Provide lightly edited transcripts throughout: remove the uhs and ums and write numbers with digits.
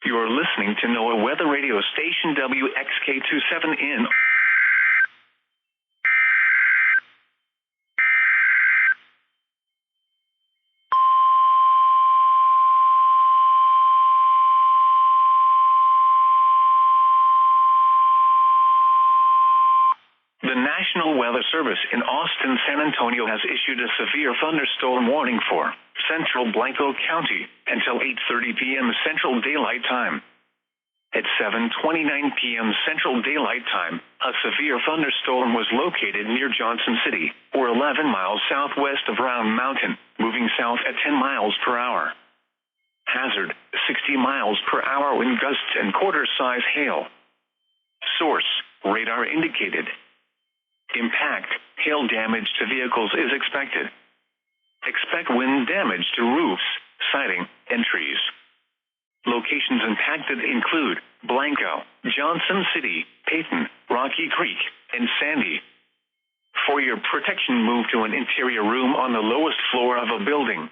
You're listening to NOAA Weather Radio Station WXK27 in. The National Weather Service in Austin, San Antonio has issued a severe thunderstorm warning for central Blanco County until 8:30 p.m. Central Daylight Time. At 7:29 p.m. Central Daylight Time, a severe thunderstorm was located near Johnson City, or 11 miles southwest of Round Mountain, moving south at 10 miles per hour. Hazard, 60 miles per hour wind gusts and quarter-size hail. Source, radar indicated. Impact, hail damage to vehicles is expected. Expect wind damage to roofs, siding, and trees. Locations impacted include Blanco, Johnson City, Peyton, Rocky Creek, and Sandy. For your protection, move to an interior room on the lowest floor of a building.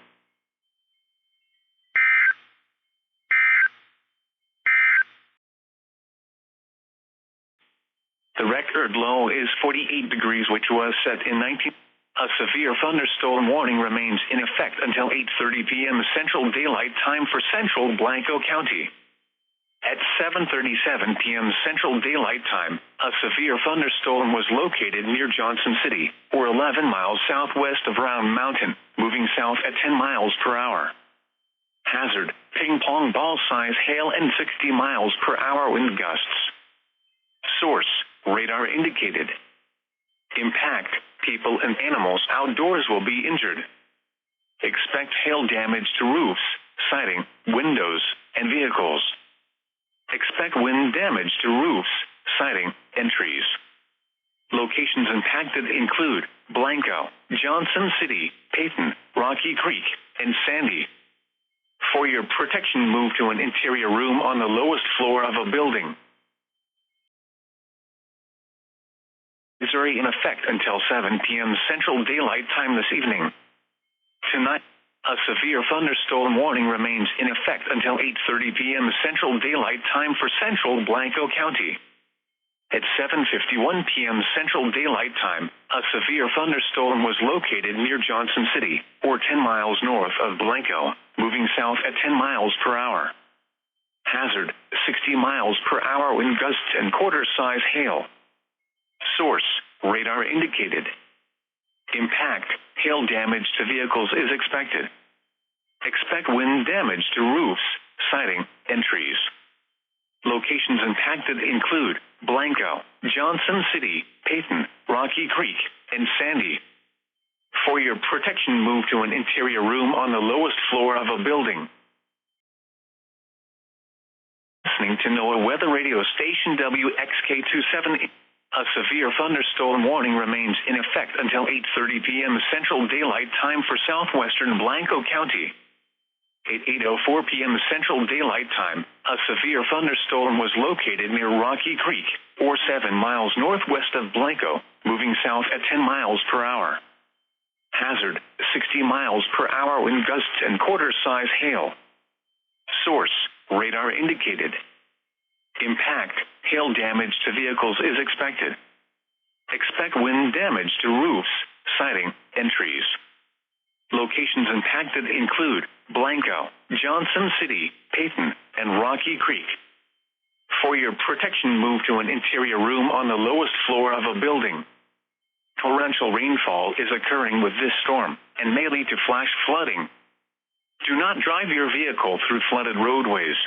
The record low is 48 degrees, which was set in 19... A severe thunderstorm warning remains in effect until 8:30 p.m. Central Daylight Time for central Blanco County. At 7:37 p.m. Central Daylight Time, a severe thunderstorm was located near Johnson City, or 11 miles southwest of Round Mountain, moving south at 10 miles per hour. Hazard, ping-pong ball-size hail and 60 miles per hour wind gusts. Source, radar indicated. Impact, people and animals outdoors will be injured. Expect hail damage to roofs, siding, windows, and vehicles. Expect wind damage to roofs, siding, and trees. Locations impacted include Blanco, Johnson City, Peyton, Rocky Creek, and Sandy. For your protection, move to an interior room on the lowest floor of a building. Missouri in effect until 7 p.m. Central Daylight Time this evening. Tonight, a severe thunderstorm warning remains in effect until 8:30 p.m. Central Daylight Time for central Blanco County. At 7:51 p.m. Central Daylight Time, a severe thunderstorm was located near Johnson City, or 10 miles north of Blanco, moving south at 10 miles per hour. Hazard, 60 miles per hour wind gusts and quarter-size hail. Source, radar indicated. Impact, hail damage to vehicles is expected. Expect wind damage to roofs, siding, and trees. Locations impacted include Blanco, Johnson City, Peyton, Rocky Creek, and Sandy. For your protection, move to an interior room on the lowest floor of a building. Listening to NOAA Weather Radio Station WXK27. A severe thunderstorm warning remains in effect until 8:30 p.m. Central Daylight Time for southwestern Blanco County. At 8:04 p.m. Central Daylight Time, a severe thunderstorm was located near Rocky Creek, or 7 miles northwest of Blanco, moving south at 10 miles per hour. Hazard, 60 miles per hour wind gusts and quarter-size hail. Source, radar indicated. Impact, hail damage to vehicles is expected. Expect wind damage to roofs, siding, and trees. Locations impacted include Blanco, Johnson City, Peyton, and Rocky Creek. For your protection, move to an interior room on the lowest floor of a building. Torrential rainfall is occurring with this storm, and may lead to flash flooding. Do not drive your vehicle through flooded roadways.